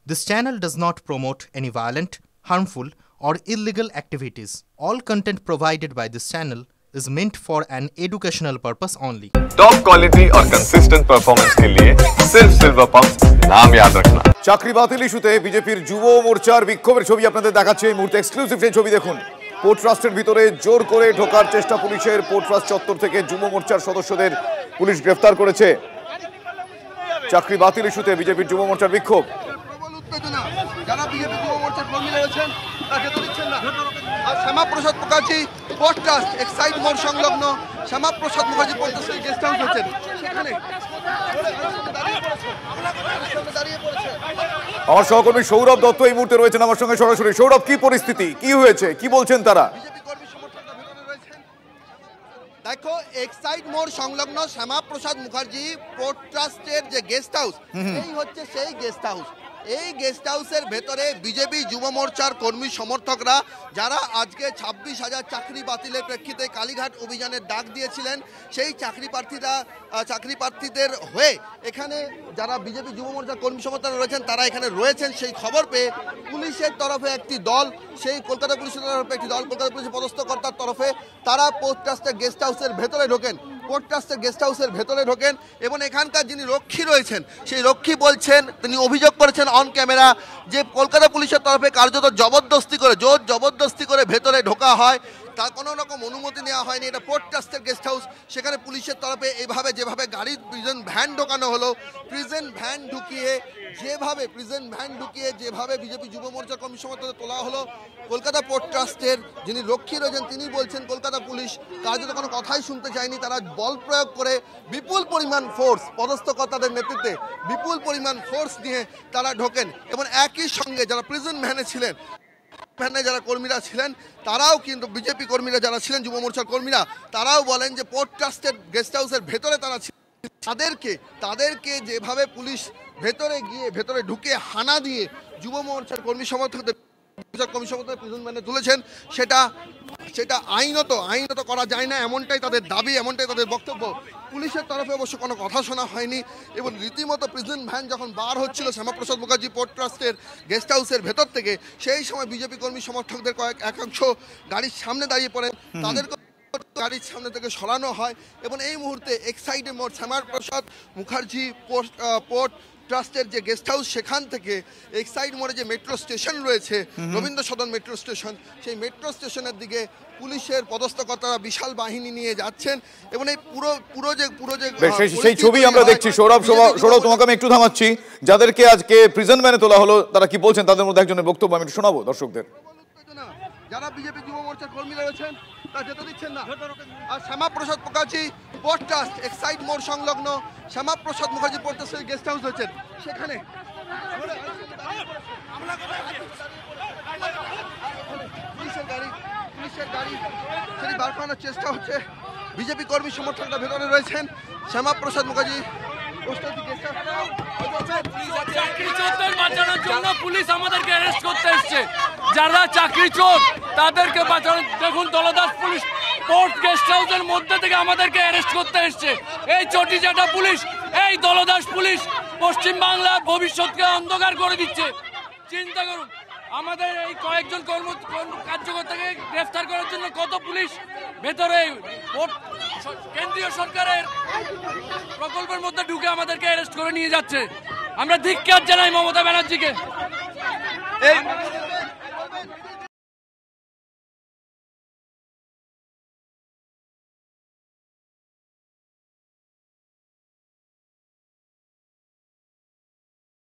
This channel does not promote any violent, harmful, or illegal activities. All content provided by this channel is meant for an educational purpose only. Top quality और consistent performance के लिए सिर्फ silver pumps नाम याद रखना। চাকরি বাতিল ইস্যুতে বিজেপির যুব মোর্চার বিক্ষোভের ছবি আপনাদের দেখাচ্ছে এই মুহূর্তে এক্সক্লুসিভ সেই ছবি দেখুন। পোর্ট ট্রাস্টের ভিতরে জোর করে ঢোকার চেষ্টা পুলিশের। পোর্ট ট্রাস্ট চত্বর থেকে যুব মোর্চার সদস্যদের পুলিশ গ্রেফতার করেছে। চাকরি বাতিল ইস্যুতে বিজেপির যুব মোর্চার বিক্ষোভ। যারা বিজেপি যুব মোর্চার কর্মী রয়েছেন তা যেতে দিচ্ছেন না। আর Shyamaprasad Mukherjee port trust Exide মোড় সংলগ্ন শ্যামাপ্রসাদ মুখার্জি পোর্ট ট্রাস্টের গেস্ট হাউস হচ্ছেন, সেখানে দাঁড়িয়ে পড়েছে। আমার সহকর্মী সৌরভ দত্ত এই মুহূর্তে রয়েছেন আমার সঙ্গে সরাসরি। সৌরভ, কি পরিস্থিতি, কি হয়েছে, কি বলছেন তারা? বিজেপি কর্মী সমর্থকরা ভিতরে রয়েছেন। দেখো, এক্সাইড মোড় সংলগ্ন শ্যামাপ্রসাদ মুখার্জি পোর্ট ট্রাস্টের যে গেস্ট হাউস, এই হচ্ছে সেই গেস্ট হাউস। এই গেস্ট হাউসের ভেতরে বিজেপি যুব মোর্চার কর্মী সমর্থকরা যারা আজকে 26,000 চাকরি বাতিলের প্রেক্ষিতে কালীঘাট অভিযানের ডাক দিয়েছিলেন, সেই চাকরি প্রার্থীদের হয়ে এখানে যারা বিজেপি যুব মোর্চার কর্মী সমর্থকরা রয়েছেন তারা এখানে রয়েছেন। সেই খবর পেয়ে পুলিশের তরফে একটি দল, সেই কলকাতা পুলিশের তরফে একটি দল, কলকাতা পুলিশের পদস্থ কর্তার তরফে তারা পোর্ট ট্রাস্টের গেস্ট হাউসের ভেতরে ঢোকেন। পোর্ট ট্রাস্টের গেস্ট হাউসের ভেতরে ঢোকেন এবং এখানকার যিনি রক্ষী রয়েছেন সেই রক্ষী বলছেন, তিনি অভিযোগ করেছেন অন ক্যামেরা যে কলকাতা পুলিশের তরফে কার্যত জোর জবরদস্তি করে ভেতরে ঢোকা হয়, তার কোনো রকম অনুমতি নেওয়া হয়নি। এটা পোর্ট ট্রাস্টের গেস্ট হাউস, সেখানে পুলিশের তরফে যেভাবে গাড়ির প্রিজন ভ্যান ঢোকানো হলো, প্রিজন ভ্যান ঢুকিয়ে যেভাবে বিজেপি যুব মোর্চার কর্মী সমর্থকদের তোলা হলো, কলকাতা পোর্ট ট্রাস্টের যিনি রক্ষী রয়েছেন তিনি বলছেন কলকাতা পুলিশ কার্যত কোনো কথাই শুনতে চায়নি। তারা বল প্রয়োগ করে বিপুল পরিমাণ ফোর্স, পদস্থ কর্তাদের নেতৃত্বে বিপুল পরিমাণ ফোর্স নিয়ে তারা ঢোকেন এবং একই সঙ্গে যারা প্রিজন ভ্যানে ছিলেন, ভ্যানে যারা কর্মীরা ছিলেন তারাও কিন্তু বিজেপি কর্মীরা যারা ছিলেন যুব মোর্চার কর্মীরা তারাও বলেন যে পোর্ট ট্রাস্টের গেস্ট হাউসের ভেতরে তারা তাদেরকে যেভাবে পুলিশ ভেতরে ঢুকে হানা দিয়ে যুব মোর্চার কর্মী সমর্থকদের প্রিজন ভ্যানে তুলেছেন, সেটা আইনত করা যায় না, এমনটাই তাদের দাবি, এমনটাই তাদের বক্তব্য। পুলিশের তরফে অবশ্য কোনো কথা শোনা হয়নি এবং রীতিমতো প্রিজন ভ্যান যখন বার হচ্ছিল শ্যামাপ্রসাদ মুখার্জি পোর্ট ট্রাস্টের গেস্ট হাউসের ভেতর থেকে, সেই সময় বিজেপি কর্মী সমর্থকদের একাংশ গাড়ির সামনে দাঁড়িয়ে পড়েন, তাদেরকে গাড়ির সামনে থেকে সরানো হয় এবং এই মুহূর্তে এক্সাইডে মোড় শ্যামাপ্রসাদ মুখার্জি পোর্ট ট্রাস্টের যে গেস্ট হাউস, সেখান থেকে এক্সাইড মোড়ে যে মেট্রো স্টেশন রয়েছে, রবীন্দ্র সদন মেট্রো স্টেশন, সেই মেট্রো স্টেশনের দিকে পুলিশের পদস্থ কর্তারা বিশাল বাহিনী নিয়ে যাচ্ছেন এবং এই পুরো যে সেই ছবি আমরা দেখছি। সৌরভ, তোমাকে আমি একটু থামাচ্ছি। যাদেরকে আজকে প্রিজন ভ্যানে তোলা হলো তারা কি বলছেন, তাদের মধ্যে একজনের বক্তব্য আমি একটু শোনাবো দর্শকদের। যারা বিজেপি যুব মোর্চার কর্মী রয়েছেন তা যেতে দিচ্ছেন না। আর Shyamaprasad Mukherjee port trust Exide মোড় সংলগ্ন শ্যামাপ্রসাদ মুখার্জি পোর্ট ট্রাস্টের গেস্ট হাউস হচ্ছেন, সেখানে পুলিশের গাড়ি সেটি বার করানোর চেষ্টা হচ্ছে। বিজেপি কর্মী সমর্থকরা ভেতরে রয়েছেন। শ্যামাপ্রসাদ মুখার্জি চাকরি চোরদের বাঁচানোর জন্য পুলিশ আমাদেরকে অ্যারেস্ট করতে এসছে। যারা চাকরি চোর তাদেরকে বাঁচানোর, দেখুন দলদাস পুলিশ পোর্ট গেস্ট হাউসের মধ্যে থেকে আমাদেরকে অ্যারেস্ট করতে এসছে। এই চটিচাটা পুলিশ, এই দলদাস পুলিশ পশ্চিম বাংলার ভবিষ্যৎকে অন্ধকার করে দিচ্ছে। চিন্তা করুন, আমাদের এই কয়েকজন কার্যকর্তাকে গ্রেফতার করার জন্য কত পুলিশ ভেতরে কেন্দ্রীয় সরকারের প্রকল্পের মধ্যে ঢুকে আমাদেরকে অ্যারেস্ট করে নিয়ে যাচ্ছে। আমরা ধিক্কার জানাই মমতা ব্যানার্জিকে।